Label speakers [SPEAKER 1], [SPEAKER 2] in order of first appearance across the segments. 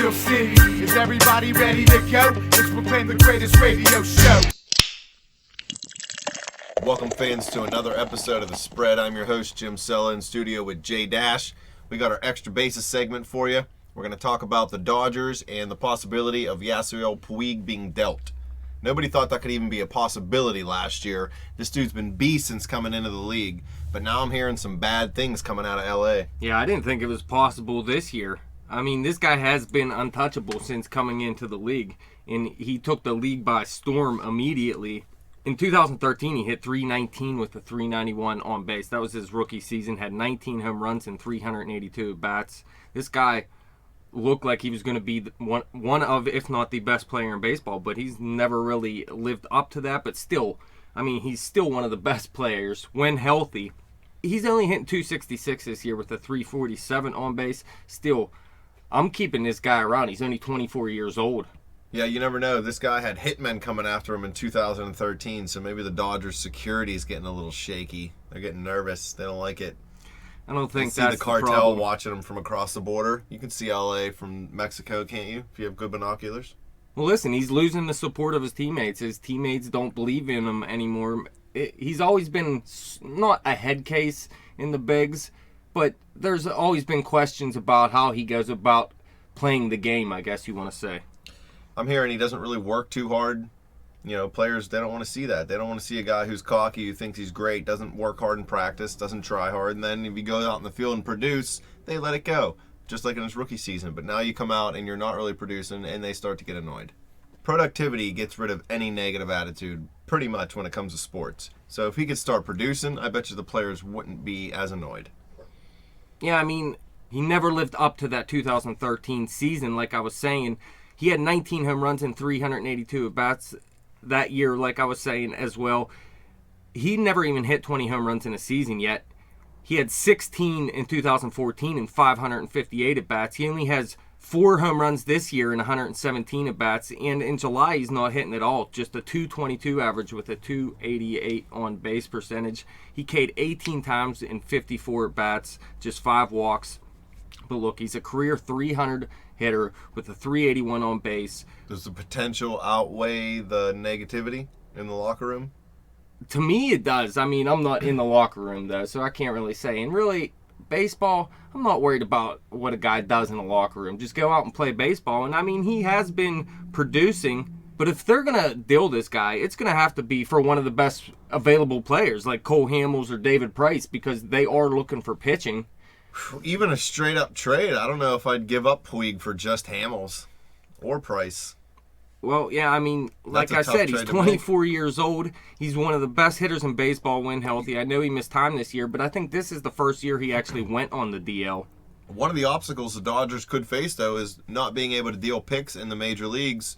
[SPEAKER 1] We'll see. Is everybody ready to go? Let's proclaim the greatest radio show.
[SPEAKER 2] Welcome, fans, to another episode of The Spread. I'm your host, Jim Sella, in studio with Jay Dash. We got our extra bases segment for you. We're going to talk about the Dodgers and the possibility of Yasiel Puig being dealt. Nobody thought that could even be a possibility last year. This dude's been beast since coming into the league, but now I'm hearing some bad things coming out of LA.
[SPEAKER 3] Yeah, I didn't think it was possible this year. I mean, this guy has been untouchable since coming into the league, and he took the league by storm immediately. In 2013, he hit .319 with a .391 on base. That was his rookie season, had 19 home runs and 382 at-bats. This guy looked like he was going to be one of, if not the best player in baseball, but he's never really lived up to that. But still, I mean, he's still one of the best players when healthy. He's only hitting .266 this year with a .347 on base. Still, I'm keeping this guy around. He's only 24 years old.
[SPEAKER 2] Yeah, you never know. This guy had hitmen coming after him in 2013, so maybe the Dodgers' security is getting a little shaky. They're getting nervous. They don't like it.
[SPEAKER 3] I don't think
[SPEAKER 2] see
[SPEAKER 3] that's
[SPEAKER 2] the cartel
[SPEAKER 3] the problem.
[SPEAKER 2] watching them from across the border. You can see LA from Mexico, can't you, if you have good binoculars?
[SPEAKER 3] Well, listen, he's losing the support of his teammates. His teammates don't believe in him anymore. He's always been not a head case in the bigs, but there's always been questions about how he goes about playing the game, I guess you want to say.
[SPEAKER 2] I'm hearing he doesn't really work too hard. You know, players, they don't want to see that. They don't want to see a guy who's cocky, who thinks he's great, doesn't work hard in practice, doesn't try hard, and then if you go out in the field and produce, they let it go, just like in his rookie season. But now you come out and you're not really producing, and they start to get annoyed. Productivity gets rid of any negative attitude pretty much when it comes to sports. So if he could start producing, I bet you the players wouldn't be as annoyed.
[SPEAKER 3] Yeah, I mean, he never lived up to that 2013 season, like I was saying. He had 19 home runs and 382 at-bats that year, like I was saying as well. He never even hit 20 home runs in a season yet. He had 16 in 2014 and 558 at-bats. He only has 4 home runs this year and 117 at-bats. And in July, he's not hitting at all. Just a .222 average with a .288 on-base percentage. He K'd 18 times in 54 at-bats, just 5 walks. But look, he's a career 300 hitter with a .381 on base.
[SPEAKER 2] Does the potential outweigh the negativity in the locker room?
[SPEAKER 3] To me, it does. I mean, I'm not in the locker room, though, so I can't really say. And really, baseball, I'm not worried about what a guy does in the locker room. Just go out and play baseball. And, I mean, he has been producing. But if they're going to deal this guy, it's going to have to be for one of the best available players, like Cole Hamels or David Price, because they are looking for pitching.
[SPEAKER 2] Even a straight-up trade, I don't know if I'd give up Puig for just Hamels or Price.
[SPEAKER 3] Well, yeah, I mean, like I said, he's 24 years old. He's one of the best hitters in baseball when healthy. I know he missed time this year, but I think this is the first year he actually went on the DL.
[SPEAKER 2] One of the obstacles the Dodgers could face, though, is not being able to deal picks in the major leagues.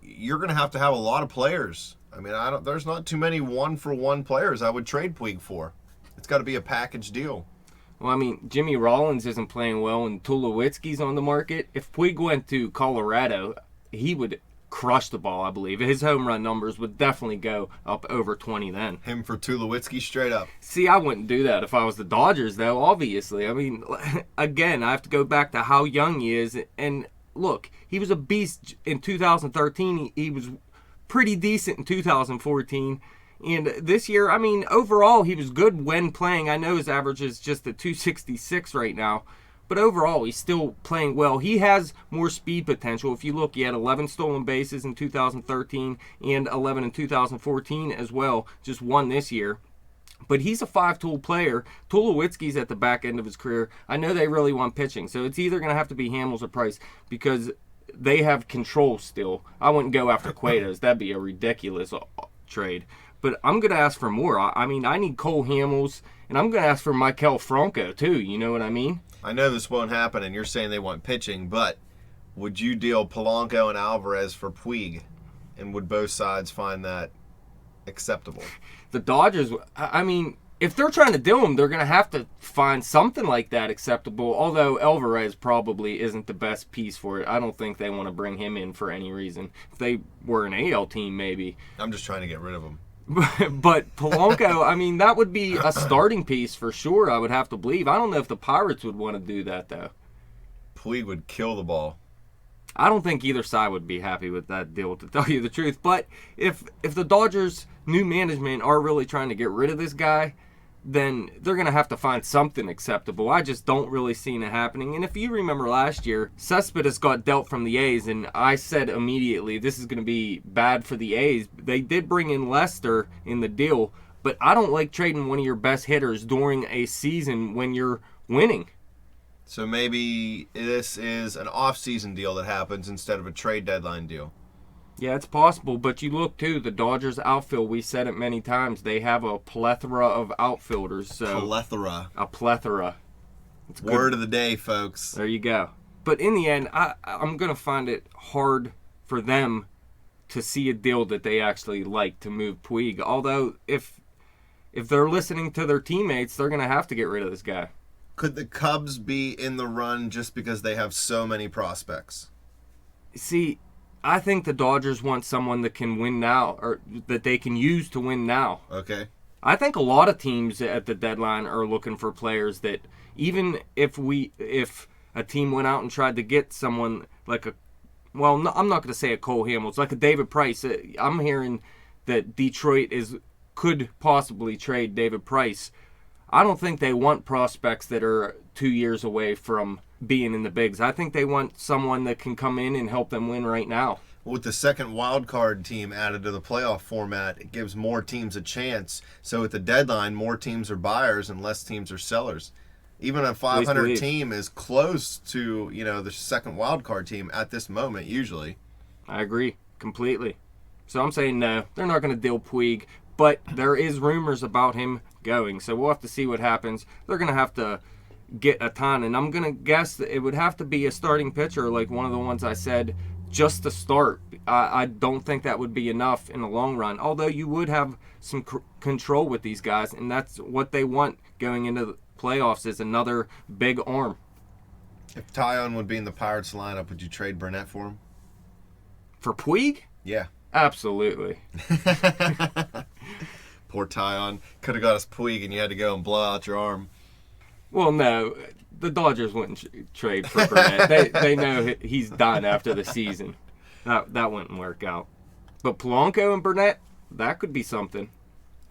[SPEAKER 2] You're going to have a lot of players. I mean, there's not too many one-for-one players I would trade Puig for. It's got to be a package deal.
[SPEAKER 3] Well, I mean, Jimmy Rollins isn't playing well, and Tulowitzki's on the market. If Puig went to Colorado, he would crush the ball, I believe. His home run numbers would definitely go up over 20 then.
[SPEAKER 2] Him for Tulowitzki straight up.
[SPEAKER 3] See, I wouldn't do that if I was the Dodgers, though, obviously. I mean, again, I have to go back to how young he is. And look, he was a beast in 2013. He was pretty decent in 2014. And this year, I mean, overall, he was good when playing. I know his average is just at .266 right now. But overall, he's still playing well. He has more speed potential. If you look, he had 11 stolen bases in 2013 and 11 in 2014 as well. Just 1 this year. But he's a 5-tool player. Tulowitzki's at the back end of his career. I know they really want pitching. So it's either going to have to be Hamels or Price because they have control still. I wouldn't go after Cuetos. That'd be a ridiculous trade. But I'm going to ask for more. I mean, I need Cole Hamels, and I'm going to ask for Maikel Franco, too. You know what I mean?
[SPEAKER 2] I know this won't happen, and you're saying they want pitching, but would you deal Polanco and Alvarez for Puig? And would both sides find that acceptable?
[SPEAKER 3] The Dodgers, I mean, if they're trying to deal him, they're going to have to find something like that acceptable, although Alvarez probably isn't the best piece for it. I don't think they want to bring him in for any reason. If they were an AL team, maybe.
[SPEAKER 2] I'm just trying to get rid of him.
[SPEAKER 3] But Polanco, I mean, that would be a starting piece for sure, I would have to believe. I don't know if the Pirates would want to do that, though.
[SPEAKER 2] Puig would kill the ball.
[SPEAKER 3] I don't think either side would be happy with that deal, to tell you the truth. But if the Dodgers' new management are really trying to get rid of this guy, then they're going to have to find something acceptable. I just don't really see it happening. And if you remember last year, Cespedes got dealt from the A's, and I said immediately this is going to be bad for the A's. They did bring in Lester in the deal, but I don't like trading one of your best hitters during a season when you're winning.
[SPEAKER 2] So maybe this is an off-season deal that happens instead of a trade deadline deal.
[SPEAKER 3] Yeah, it's possible, but you look, too, the Dodgers outfield, we said it many times, they have a plethora of outfielders. So
[SPEAKER 2] Plethora.
[SPEAKER 3] A plethora. It's good.
[SPEAKER 2] Word of the day, folks.
[SPEAKER 3] There you go. But in the end, I'm going to find it hard for them to see a deal that they actually like to move Puig. Although, if they're listening to their teammates, they're going to have to get rid of this guy.
[SPEAKER 2] Could the Cubs be in the run just because they have so many prospects?
[SPEAKER 3] See, I think the Dodgers want someone that can win now, or that they can use to win now.
[SPEAKER 2] Okay.
[SPEAKER 3] I think a lot of teams at the deadline are looking for players that, even if a team went out and tried to get someone like I'm not going to say a Cole Hamels, like a David Price. I'm hearing that Detroit could possibly trade David Price. I don't think they want prospects that are 2 years away from being in the bigs. I think they want someone that can come in and help them win right now.
[SPEAKER 2] With the second wild card team added to the playoff format, it gives more teams a chance. So at the deadline, more teams are buyers and less teams are sellers. Even a 500 team is close to, the second wild card team at this moment, usually.
[SPEAKER 3] I agree completely. So I'm saying no, they're not going to deal Puig, but there is rumors about him going. So we'll have to see what happens. They're going to have to get a ton, and I'm going to guess that it would have to be a starting pitcher like one of the ones I said just to start. I don't think that would be enough in the long run, although you would have some control with these guys, and that's what they want going into the playoffs, is another big arm.
[SPEAKER 2] If Tyon would be in the Pirates lineup, would you trade Burnett for him?
[SPEAKER 3] For Puig?
[SPEAKER 2] Yeah.
[SPEAKER 3] Absolutely.
[SPEAKER 2] Poor Tyon. Could have got us Puig and you had to go and blow out your arm.
[SPEAKER 3] Well, no. The Dodgers wouldn't trade for Burnett. They know he's done after the season. That wouldn't work out. But Polanco and Burnett, that could be something.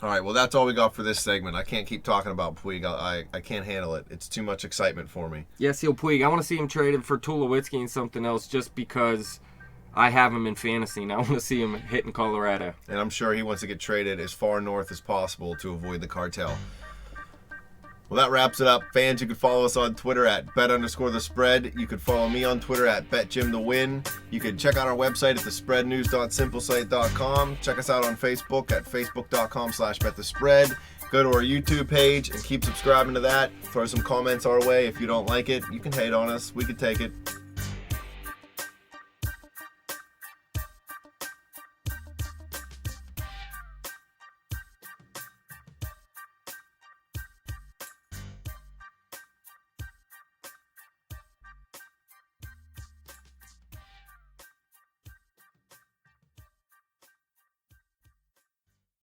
[SPEAKER 2] All right, well, that's all we got for this segment. I can't keep talking about Puig. I can't handle it. It's too much excitement for me.
[SPEAKER 3] Yasiel Puig, I want to see him traded for Tulowitzki and something else just because I have him in fantasy, and I want to see him hitting Colorado.
[SPEAKER 2] And I'm sure he wants to get traded as far north as possible to avoid the cartel. Well, that wraps it up. Fans, you can follow us on Twitter at bet_the_spread. You can follow me on Twitter at betjimthewin. You can check out our website at thespreadnews.simplesite.com. Check us out on Facebook at facebook.com/betthespread. Go to our YouTube page and keep subscribing to that. Throw some comments our way. If you don't like it, you can hate on us. We can take it.